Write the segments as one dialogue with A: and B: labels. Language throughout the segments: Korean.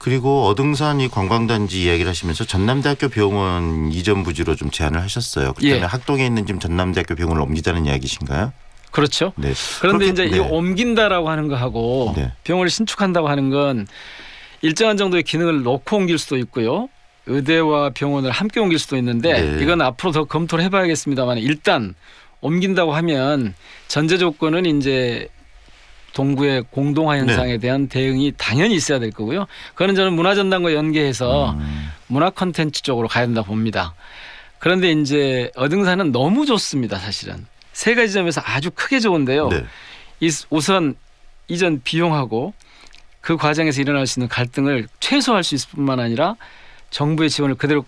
A: 그리고 어등산 이 관광단지 이야기를 하시면서 전남대학교 병원 이전 부지로 좀 제안을 하셨어요. 그때는 학동에 있는 지금 전남대학교 병원을 옮기자는 이야기신가요?
B: 그렇죠.
A: 네.
B: 그런데 이제 이 옮긴다라고 하는 거하고 병원을 신축한다고 하는 건 일정한 정도의 기능을 놓고 옮길 수도 있고요. 의대와 병원을 함께 옮길 수도 있는데 이건 앞으로 더 검토를 해봐야겠습니다만 일단 옮긴다고 하면 전제 조건은 이제 동구의 공동화 현상에 대한 대응이 당연히 있어야 될 거고요. 그거는 저는 문화전당과 연계해서 문화 콘텐츠 쪽으로 가야 된다 봅니다. 그런데 이제 어등산은 너무 좋습니다. 사실은. 세 가지 점에서 아주 크게 좋은데요. 우선 이전 비용하고 그 과정에서 일어날 수 있는 갈등을 최소화할 수 있을 뿐만 아니라 정부의 지원을 그대로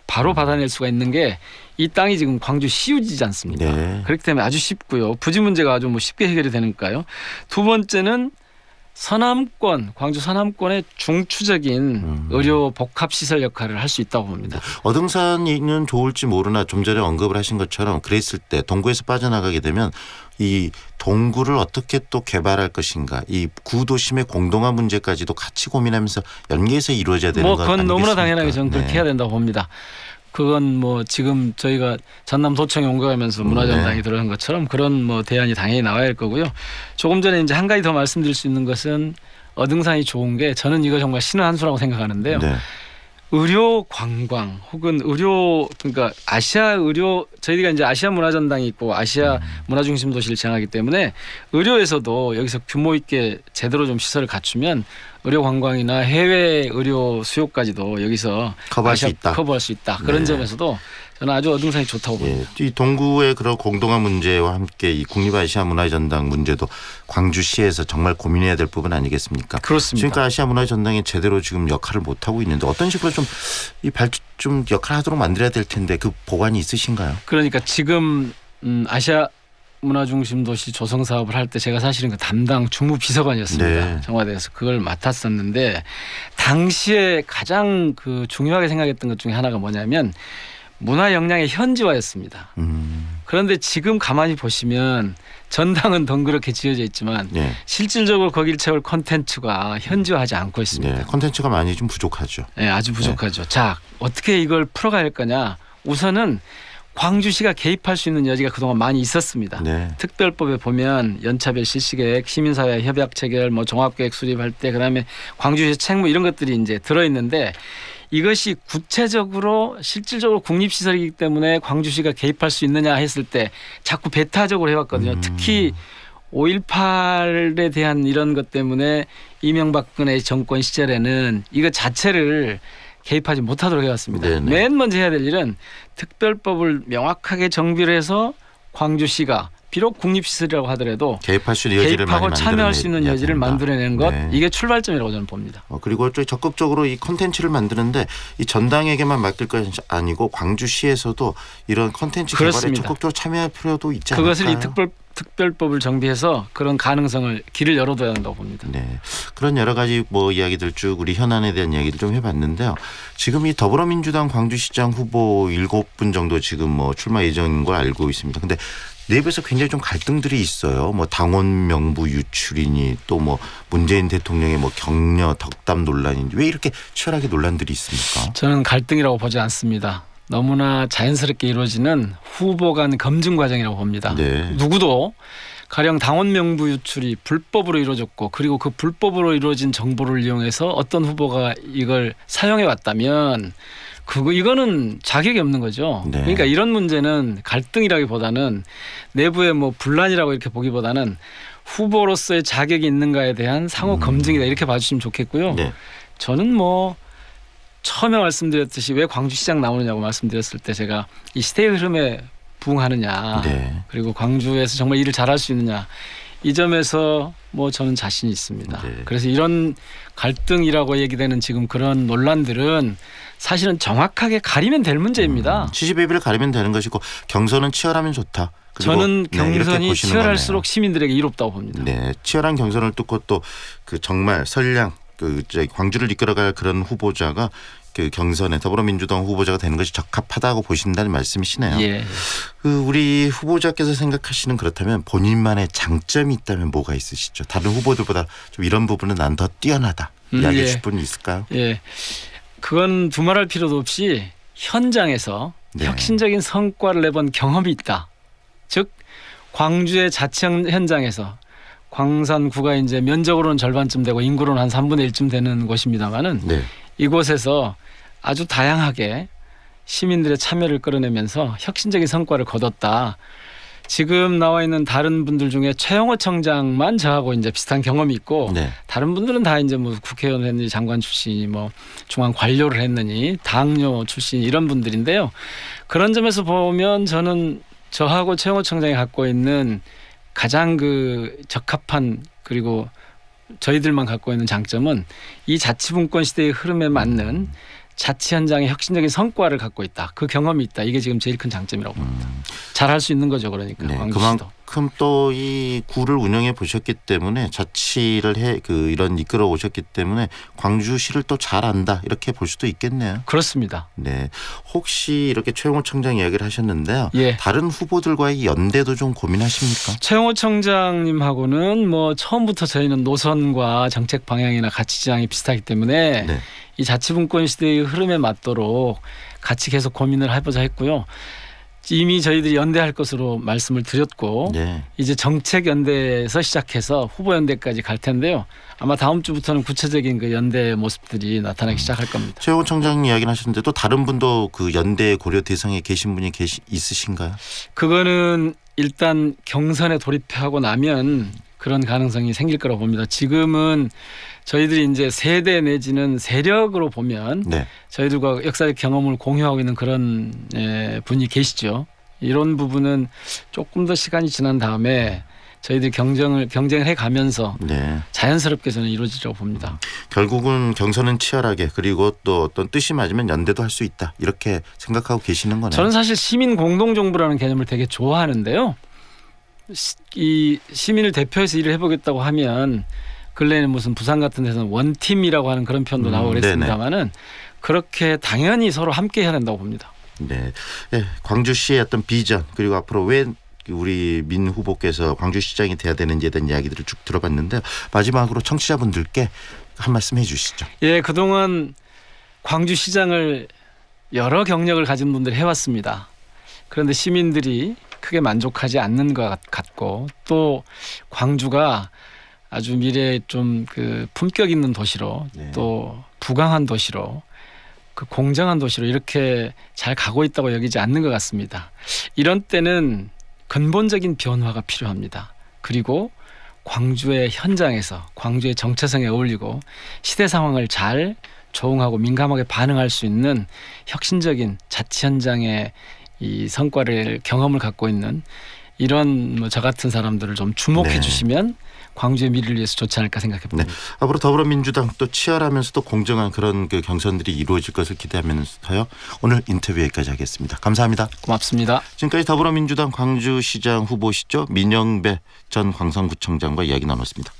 B: 바로 받아낼 수가 있는 게 이 땅이 지금 광주 시유지지 않습니까? 그렇기 때문에 아주 쉽고요. 부지 문제가 아주 쉽게 해결이 되니까요. 두 번째는 서남권, 광주 서남권의 중추적인 의료 복합시설 역할을 할 수 있다고 봅니다.
A: 어등산이는 좋을지 모르나 좀 전에 언급을 하신 것처럼 그랬을 때 동구에서 빠져나가게 되면 이 동구를 어떻게 또 개발할 것인가 이 구도심의 공동화 문제까지도 같이 고민하면서 연계해서 이루어져야 되는 것 아니겠습니까?
B: 그건 너무나 당연하게 저는 그렇게 해야 된다고 봅니다. 그건 뭐 지금 저희가 전남도청에 옮겨가면서 문화전당이 들어간 것처럼 그런 뭐 대안이 당연히 나와야 할 거고요. 조금 전에 이제 한 가지 더 말씀드릴 수 있는 것은 어등산이 좋은 게 저는 이거 정말 신의 한 수라고 생각하는데요. 의료 관광 혹은 의료 그러니까 아시아 의료 저희가 이제 아시아 문화전당이 있고 아시아 문화중심 도시를 지향하기 때문에 의료에서도 여기서 규모 있게 제대로 좀 시설을 갖추면 의료 관광이나 해외 의료 수요까지도 여기서
A: 커버할 수 있다.
B: 커버할 수 있다. 그런 점에서도 저는 아주 어등산이 좋다고 봅니다.
A: 이 동구의 그런 공동화 문제와 함께 이 국립아시아 문화전당 문제도 광주시에서 정말 고민해야 될 부분 아니겠습니까?
B: 그렇습니다.
A: 그러니까 아시아 문화전당이 제대로 지금 역할을 못 하고 있는데 어떤 식으로 좀 이 좀 역할을 하도록 만들어야 될 텐데 그 보관이 있으신가요?
B: 그러니까 지금 아시아 문화중심 도시 조성 사업을 할 때 제가 사실은 그 담당 주무비서관이었습니다. 청와대에서 그걸 맡았었는데 당시에 가장 그 중요하게 생각했던 것 중에 하나가 뭐냐면 문화 역량의 현지화였습니다. 그런데 지금 가만히 보시면 전당은 덩그렇게 지어져 있지만 실질적으로 거기를 채울 콘텐츠가 현지화하지 않고 있습니다.
A: 콘텐츠가 많이 좀 부족하죠.
B: 아주 부족하죠. 자, 어떻게 이걸 풀어갈 거냐. 우선은 광주시가 개입할 수 있는 여지가 그동안 많이 있었습니다. 특별법에 보면 연차별 실시계획, 시민사회 협약 체결, 뭐 종합계획 수립할 때 그다음에 광주시 책무 이런 것들이 이제 들어있는데 이것이 구체적으로 실질적으로 국립시설이기 때문에 광주시가 개입할 수 있느냐 했을 때 자꾸 배타적으로 해왔거든요. 특히 5.18에 대한 이런 것 때문에 이명박근혜 정권 시절에는 이거 자체를 개입하지 못하도록 해왔습니다. 맨 먼저 해야 될 일은 특별법을 명확하게 정비를 해서 광주시가 비록 국립시설이라고 하더라도
A: 개입할 수 있는 여지를
B: 개입하고
A: 많이
B: 참여할 수 있는 여지를 만들어내는 것 이게 출발점이라고 저는 봅니다.
A: 그리고 좀 적극적으로 이 콘텐츠를 만드는데 이 전당에게만 맡길 것이 아니고 광주시에서도 이런 콘텐츠 개발에 적극적으로 참여할 필요도 있지 않을까요?
B: 그것을 이 특별법을 정비해서 그런 가능성을 길을 열어둬야 한다고 봅니다.
A: 그런 여러 가지 뭐 이야기들 쭉 우리 현안에 대한 이야기를 좀 해봤는데요. 지금 이 더불어민주당 광주시장 후보 7분 정도 지금 뭐 출마 예정인 걸 알고 있습니다. 근데 내부에서 굉장히 좀 갈등들이 있어요. 뭐 당원 명부 유출이니 또 뭐 문재인 대통령의 뭐 격려 덕담 논란이니 왜 이렇게 치열하게 논란들이 있습니까?
B: 저는 갈등이라고 보지 않습니다. 너무나 자연스럽게 이루어지는 후보 간 검증 과정이라고 봅니다. 누구도 가령 당원 명부 유출이 불법으로 이루어졌고 그리고 그 불법으로 이루어진 정보를 이용해서 어떤 후보가 이걸 사용해 왔다면 이거는 자격이 없는 거죠. 그러니까 이런 문제는 갈등이라기보다는 내부의 뭐 분란이라고 이렇게 보기보다는 후보로서의 자격이 있는가에 대한 상호 검증이다 이렇게 봐주시면 좋겠고요. 저는 뭐 처음에 말씀드렸듯이 왜 광주시장 나오느냐고 말씀드렸을 때 제가 이 시대의 흐름에 부응하느냐 그리고 광주에서 정말 일을 잘할 수 있느냐 이 점에서 뭐 저는 자신이 있습니다. 그래서 이런 갈등이라고 얘기되는 지금 그런 논란들은 사실은 정확하게 가리면 될 문제입니다.
A: 70일 가리면 되는 것이고 경선은 치열하면 좋다.
B: 저는 경선이 치열할수록 시민들에게 이롭다고 봅니다.
A: 치열한 경선을 뚫고 또 그 정말 선량 광주를 이끌어갈 그런 후보자가 그 경선에 더불어민주당 후보자가 되는 것이 적합하다고 보신다는 말씀이시네요.
B: 예.
A: 그 우리 후보자께서 생각하시는 그렇다면 본인만의 장점이 있다면 뭐가 있으시죠? 다른 후보들보다 좀 이런 부분은 난 더 뛰어나다. 이야기해 주실 분이 있을까요?
B: 예. 그건 두말할 필요도 없이 현장에서
A: 네.
B: 혁신적인 성과를 내본 경험이 있다. 즉 광주의 자치 현장에서 광산구가 이제 면적으로는 절반쯤 되고 인구로는 한 3분의 1쯤 되는 곳입니다만은
A: 네.
B: 이곳에서 아주 다양하게 시민들의 참여를 끌어내면서 혁신적인 성과를 거뒀다. 지금 나와 있는 다른 분들 중에 최영호 청장만 저하고 이제 비슷한 경험이 있고
A: 네.
B: 다른 분들은 다 이제 뭐 국회의원 했느니 장관 출신이 뭐 중앙 관료를 했느니 당뇨 출신 이런 분들인데요. 그런 점에서 보면 저는 저하고 최영호 청장이 갖고 있는 가장 그 적합한 그리고 저희들만 갖고 있는 장점은 이 자치분권 시대의 흐름에 맞는 자치 현장의 혁신적인 성과를 갖고 있다. 그 경험이 있다. 이게 지금 제일 큰 장점이라고 봅니다. 잘할 수 있는 거죠. 그러니까
A: 네,
B: 광주시도.
A: 그만큼 또 이 구를 운영해 보셨기 때문에 자치를 이런 이끌어 오셨기 때문에 광주시를 또 잘 안다 이렇게 볼 수도 있겠네요.
B: 그렇습니다.
A: 네, 혹시 이렇게 최영호 청장 이야기를 하셨는데요.
B: 예.
A: 다른 후보들과의 연대도 좀 고민하십니까?
B: 최영호 청장님하고는 뭐 처음부터 저희는 노선과 정책 방향이나 가치 지향이 비슷하기 때문에
A: 네.
B: 이 자치분권 시대의 흐름에 맞도록 같이 계속 고민을 해보자 했고요. 이미 저희들이 연대할 것으로 말씀을 드렸고
A: 네.
B: 이제 정책 연대에서 시작해서 후보 연대까지 갈 텐데요. 아마 다음 주부터는 구체적인 그 연대 모습들이 나타나기 시작할 겁니다.
A: 최영호 청장 이야기를 하셨는데 또 다른 분도 그 연대 고려 대상에 계신 분이 있으신가요?
B: 그거는 일단 경선에 돌입하고 나면 그런 가능성이 생길 거라고 봅니다. 지금은 저희들이 이제 세대 내지는 세력으로 보면
A: 네.
B: 저희들과 역사적 경험을 공유하고 있는 그런 분이 계시죠. 이런 부분은 조금 더 시간이 지난 다음에 저희들이 경쟁을 해가면서
A: 네.
B: 자연스럽게 저는 이루어지려고 봅니다.
A: 결국은 경선은 치열하게 그리고 또 어떤 뜻이 맞으면 연대도 할 수 있다 이렇게 생각하고 계시는 거네요.
B: 저는 사실 시민 공동정부라는 개념을 되게 좋아하는데요. 이 시민을 대표해서 일을 해보겠다고 하면 근래에는 무슨 부산 같은 데서는 원팀이라고 하는 그런 표현도 나오고 그랬습니다마는 그렇게 당연히 서로 함께 해야 된다고 봅니다.
A: 네. 네. 광주시의 어떤 비전 그리고 앞으로 왜 우리 민 후보께서 광주시장이 돼야 되는지에 대한 이야기들을 쭉 들어봤는데 마지막으로 청취자분들께 한 말씀 해 주시죠.
B: 예, 그동안 광주시장을 여러 경력을 가진 분들이 해왔습니다. 그런데 시민들이 크게 만족하지 않는 것 같고 또 광주가 아주 미래에 좀 그 품격 있는 도시로
A: 네.
B: 또 부강한 도시로 그 공정한 도시로 이렇게 잘 가고 있다고 여기지 않는 것 같습니다. 이런 때는 근본적인 변화가 필요합니다. 그리고 광주의 현장에서 광주의 정체성에 어울리고 시대 상황을 잘 조응하고 민감하게 반응할 수 있는 혁신적인 자치 현장의 이 성과를 경험을 갖고 있는 이런 뭐 저 같은 사람들을 좀 주목해
A: 네.
B: 주시면 광주의 미래를 위해서 좋지 않을까 생각해 봅니다.
A: 네. 앞으로 더불어민주당 또 치열하면서도 공정한 그런 그 경선들이 이루어질 것을 기대하면서요. 오늘 인터뷰 여기까지 하겠습니다. 감사합니다.
B: 고맙습니다.
A: 지금까지 더불어민주당 광주시장 후보시죠. 민영배 전 광산구청장과 이야기 나눴습니다.